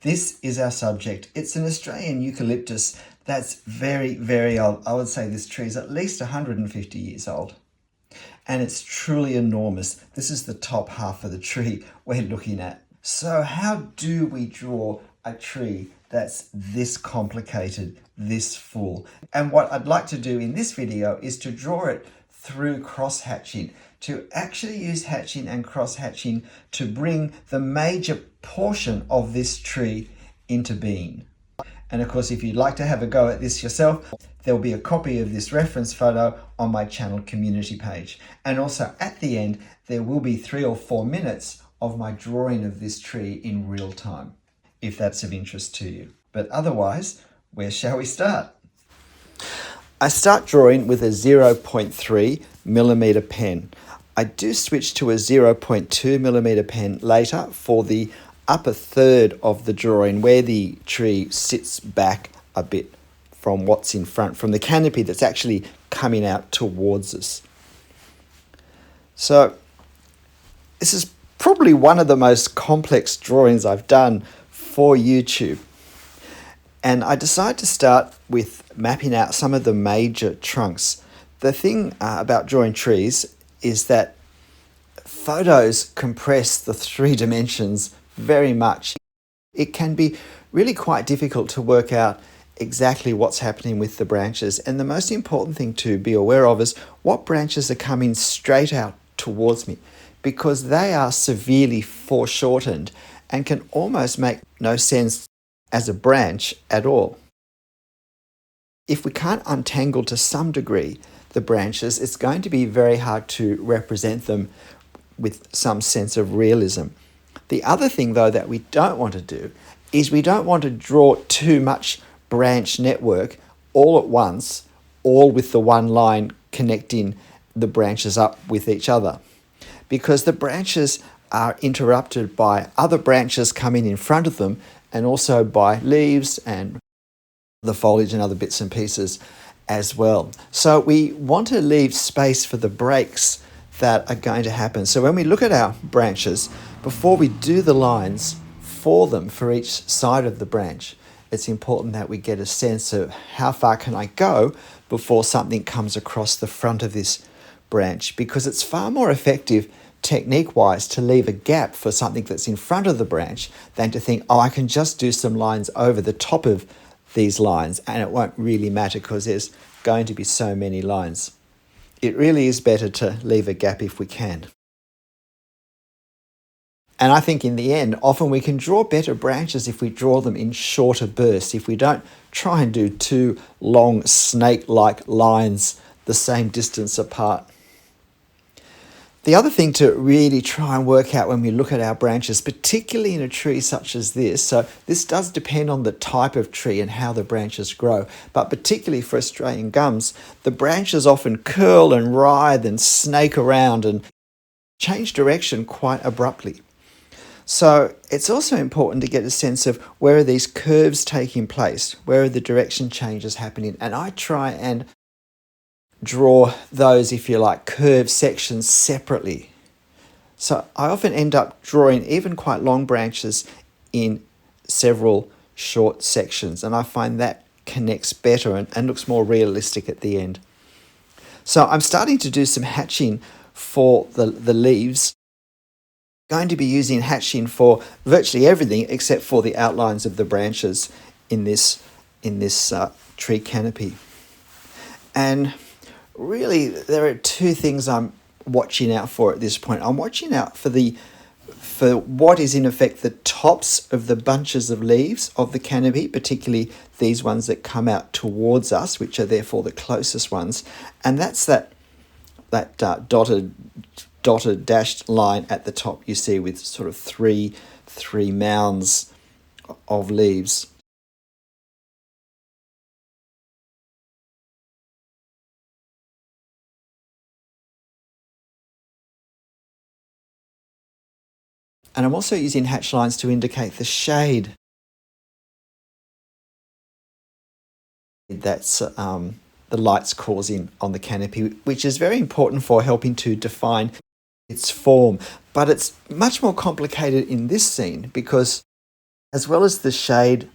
This is our subject. It's an Australian eucalyptus that's very, very old. I would say this tree is at least 150 years old. And it's truly enormous. This is the top half of the tree we're looking at. So how do we draw a tree that's this complicated, this full? And what I'd like to do in this video is to draw it through cross-hatching, to actually use hatching and cross-hatching to bring the major portion of this tree into being. And of course, if you'd like to have a go at this yourself, there'll be a copy of this reference photo on my channel community page. And also at the end, there will be 3 or 4 minutes of my drawing of this tree in real time, if that's of interest to you. But otherwise, where shall we start? I start drawing with a 0.3 millimeter pen. I do switch to a 0.2 millimeter pen later for the upper third of the drawing where the tree sits back a bit from what's in front, from the canopy that's actually coming out towards us. So this is probably one of the most complex drawings I've done for YouTube. And I decided to start with mapping out some of the major trunks. The thing about drawing trees is that photos compress the 3 dimensions very much. It can be really quite difficult to work out exactly what's happening with the branches. And the most important thing to be aware of is what branches are coming straight out towards me, because they are severely foreshortened and can almost make no sense as a branch at all. If we can't untangle to some degree the branches, it's going to be very hard to represent them with some sense of realism. The other thing, though, that we don't want to do is we don't want to draw too much branch network all at once, all with the one line connecting the branches up with each other, because the branches are interrupted by other branches coming in front of them, and also by leaves and the foliage and other bits and pieces as well. So we want to leave space for the breaks that are going to happen. So when we look at our branches, before we do the lines for them for each side of the branch, it's important that we get a sense of how far can I go before something comes across the front of this branch, because it's far more effective technique-wise to leave a gap for something that's in front of the branch than to think, oh, I can just do some lines over the top of these lines and it won't really matter because there's going to be so many lines. It really is better to leave a gap if we can. And I think in the end, often we can draw better branches if we draw them in shorter bursts, if we don't try and do 2 long snake-like lines the same distance apart. The other thing to really try and work out when we look at our branches, particularly in a tree such as this, so this does depend on the type of tree and how the branches grow, but particularly for Australian gums, the branches often curl and writhe and snake around and change direction quite abruptly. So it's also important to get a sense of where are these curves taking place, where are the direction changes happening, and I try and draw those, if you like, curved sections separately. So I often end up drawing even quite long branches in several short sections, and I find that connects better and looks more realistic at the end. So I'm starting to do some hatching for the leaves. Going to be using hatching for virtually everything except for the outlines of the branches in this tree canopy. And really, there are 2 things I'm watching out for at this point. I'm watching out for what is in effect the tops of the bunches of leaves of the canopy, particularly these ones that come out towards us, which are therefore the closest ones. And that's that dotted dashed line at the top you see with sort of three mounds of leaves. And I'm also using hatch lines to indicate the shade that's the light's causing on the canopy, which is very important for helping to define its form. But it's much more complicated in this scene because as well as the shade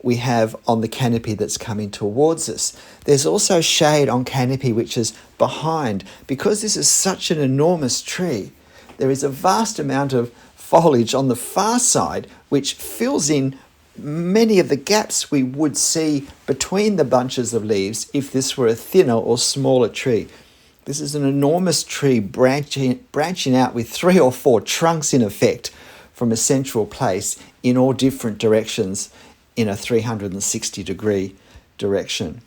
we have on the canopy that's coming towards us. There's also shade on canopy which is behind. Because this is such an enormous tree, there is a vast amount of foliage on the far side which fills in many of the gaps we would see between the bunches of leaves if this were a thinner or smaller tree. This is an enormous tree branching out with 3 or 4 trunks in effect from a central place in all different directions in a 360-degree direction.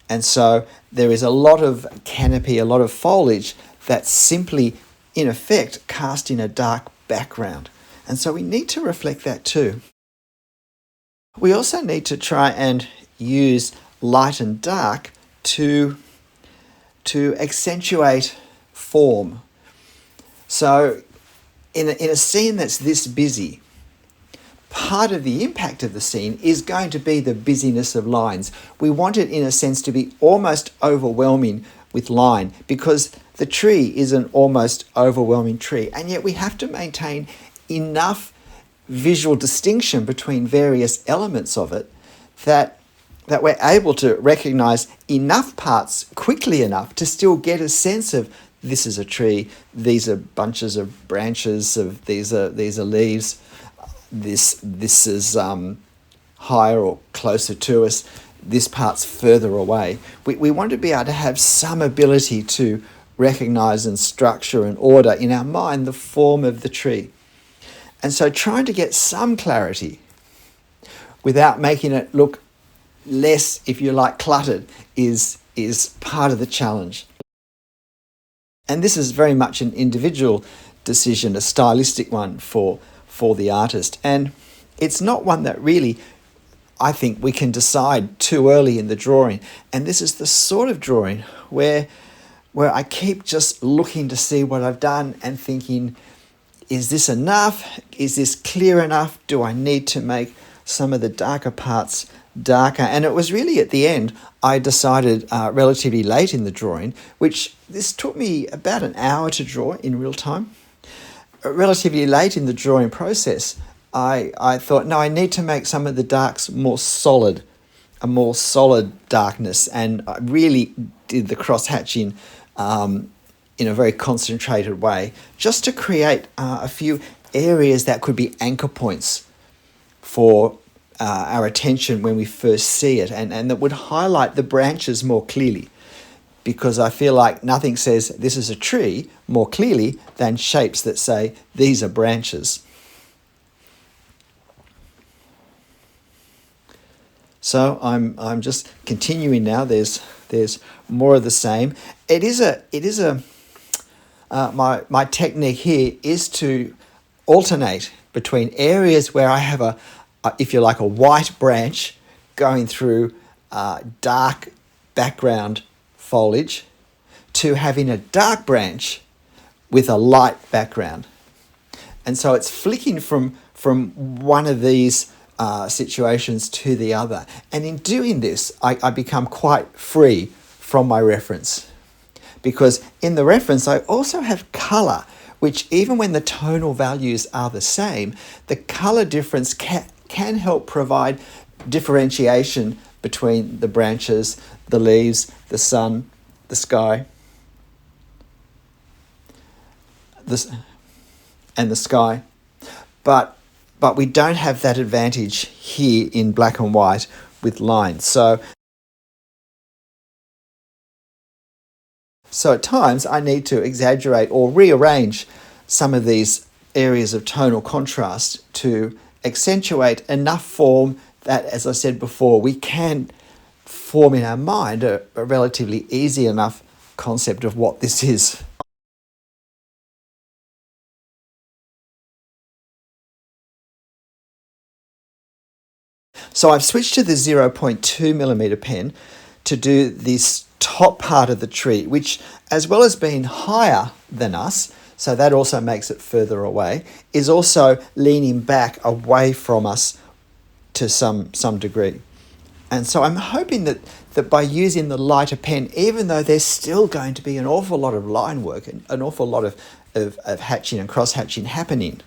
And so there is a lot of canopy, a lot of foliage that's simply, in effect, cast in a dark background. And so we need to reflect that too. We also need to try and use light and dark to accentuate form. So in a scene that's this busy, part of the impact of the scene is going to be the busyness of lines. We want it, in a sense, to be almost overwhelming with line, because the tree is an almost overwhelming tree, and yet we have to maintain enough visual distinction between various elements of it that we're able to recognize enough parts quickly enough to still get a sense of this is a tree, these are bunches of branches, of these are leaves, this is higher or closer to us, this part's further away. We want to be able to have some ability to recognize and structure and order in our mind the form of the tree. And so trying to get some clarity without making it look less, if you like, cluttered is part of the challenge. And this is very much an individual decision, a stylistic one for the artist. And it's not one that really, I think, we can decide too early in the drawing. And this is the sort of drawing where I keep just looking to see what I've done and thinking, is this enough? Is this clear enough? Do I need to make some of the darker parts darker? And it was really at the end, I decided relatively late in the drawing, which this took me about an hour to draw in real time. Relatively late in the drawing process, I thought, no, I need to make some of the darks more solid, a more solid darkness. And I really did the cross-hatching in a very concentrated way, just to create a few areas that could be anchor points for our attention when we first see it, and that would highlight the branches more clearly, because I feel like nothing says this is a tree more clearly than shapes that say these are branches. So I'm just continuing now. There's more of the same. My technique here is to alternate between areas where I have if you like, a white branch going through dark background foliage, to having a dark branch with a light background. And so it's flicking from one of these situations to the other. And in doing this, I become quite free from my reference, because in the reference I also have colour, which even when the tonal values are the same, the colour difference can help provide differentiation between the branches, the leaves, the sun, the sky, and the sky. But we don't have that advantage here in black and white with lines. So at times I need to exaggerate or rearrange some of these areas of tonal contrast to accentuate enough form that, as I said before, we can form in our mind a relatively easy enough concept of what this is. So I've switched to the 0.2mm pen to do this top part of the tree, which, as well as being higher than us, so that also makes it further away, is also leaning back away from us to some degree. And so I'm hoping that by using the lighter pen, even though there's still going to be an awful lot of line work and an awful lot of hatching and cross-hatching happening,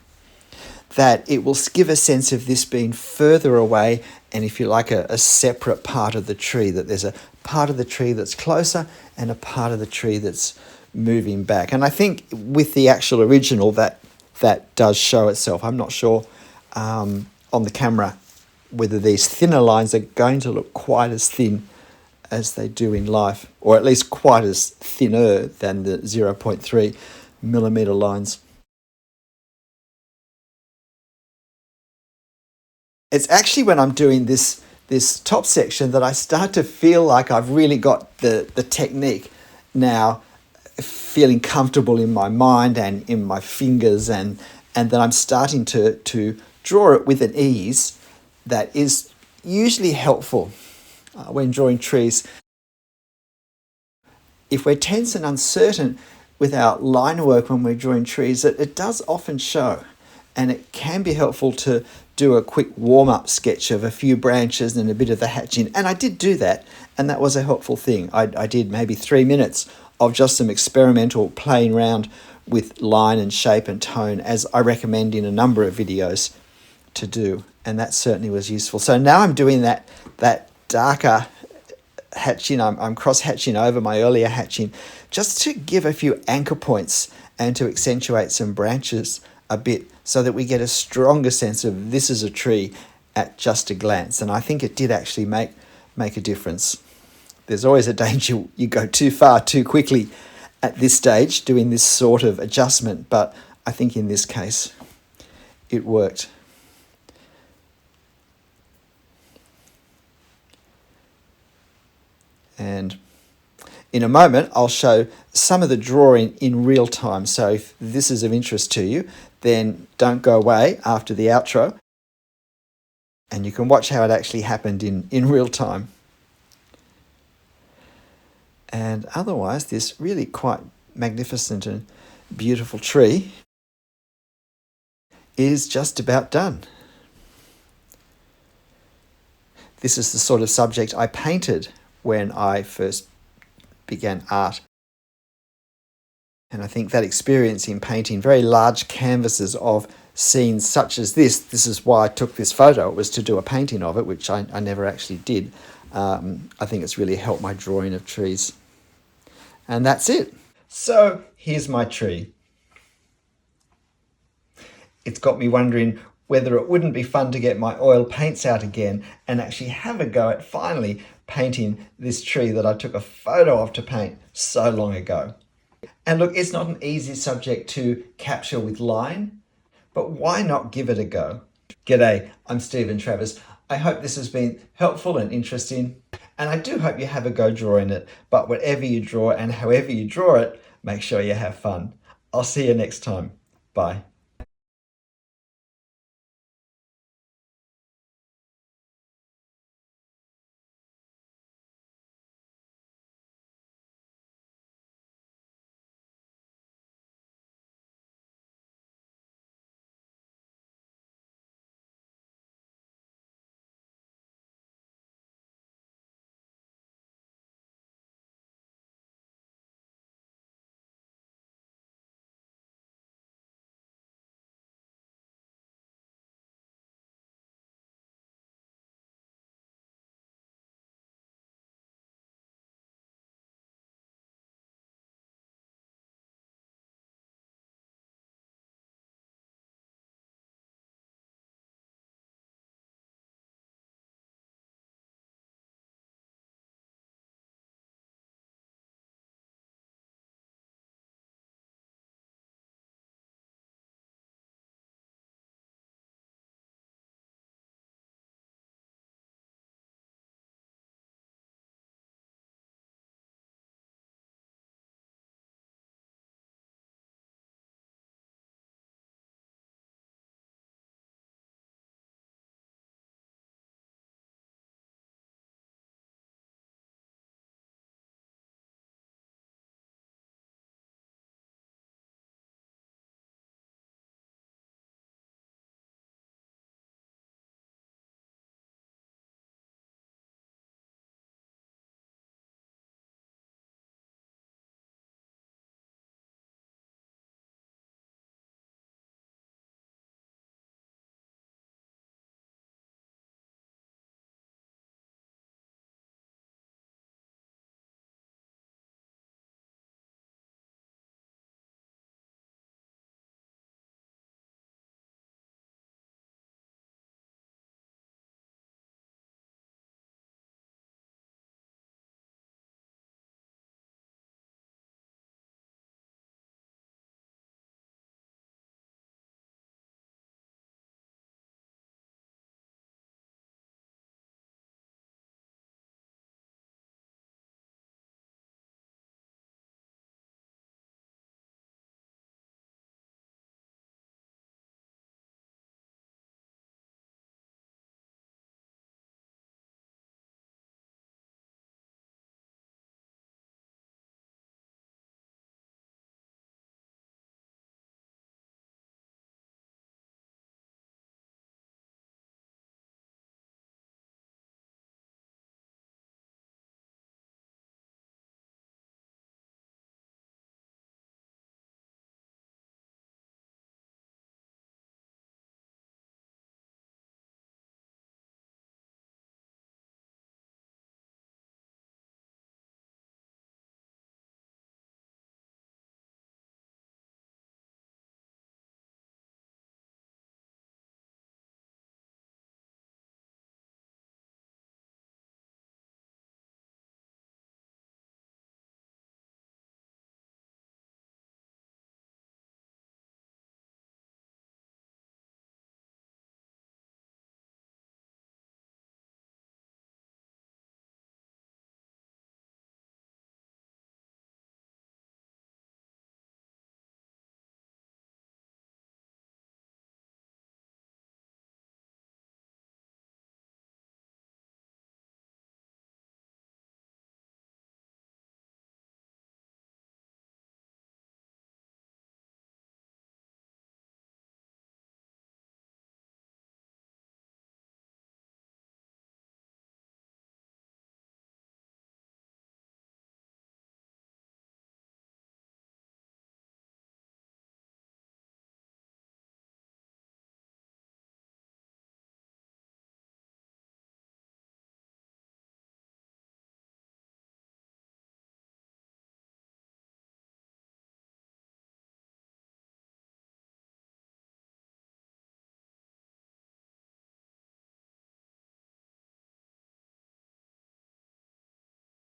that it will give a sense of this being further away, and if you like, a separate part of the tree, that there's a part of the tree that's closer and a part of the tree that's moving back. And I think with the actual original that does show itself. I'm not sure on the camera whether these thinner lines are going to look quite as thin as they do in life, or at least quite as thinner than the 0.3 millimeter lines. It's actually when I'm doing this top section that I start to feel like I've really got the technique now, feeling comfortable in my mind and in my fingers, and that I'm starting to draw it with an ease that is usually helpful when drawing trees. If we're tense and uncertain with our line work when we're drawing trees, it does often show, and it can be helpful to do a quick warm-up sketch of a few branches and a bit of the hatching. And I did do that, and that was a helpful thing. I did maybe 3 minutes of just some experimental playing around with line and shape and tone, as I recommend in a number of videos to do, and that certainly was useful. So now I'm doing that darker hatching. I'm cross hatching over my earlier hatching just to give a few anchor points and to accentuate some branches a bit, so that we get a stronger sense of this is a tree at just a glance. And I think it did actually make a difference. There's always a danger you go too far too quickly at this stage doing this sort of adjustment, but I think in this case it worked. And in a moment, I'll show some of the drawing in real time. So if this is of interest to you, then don't go away after the outro, and you can watch how it actually happened in real time. And otherwise, this really quite magnificent and beautiful tree is just about done. This is the sort of subject I painted when I first began art. And I think that experience in painting very large canvases of scenes such as this is why I took this photo. It was to do a painting of it, which I never actually did. I think it's really helped my drawing of trees. And that's it. So here's my tree. It's got me wondering whether it wouldn't be fun to get my oil paints out again and actually have a go at finally painting this tree that I took a photo of to paint so long ago. And look, it's not an easy subject to capture with line, but why not give it a go? G'day, I'm Stephen Travers. I hope this has been helpful and interesting, and I do hope you have a go drawing it, but whatever you draw and however you draw it, make sure you have fun. I'll see you next time. Bye.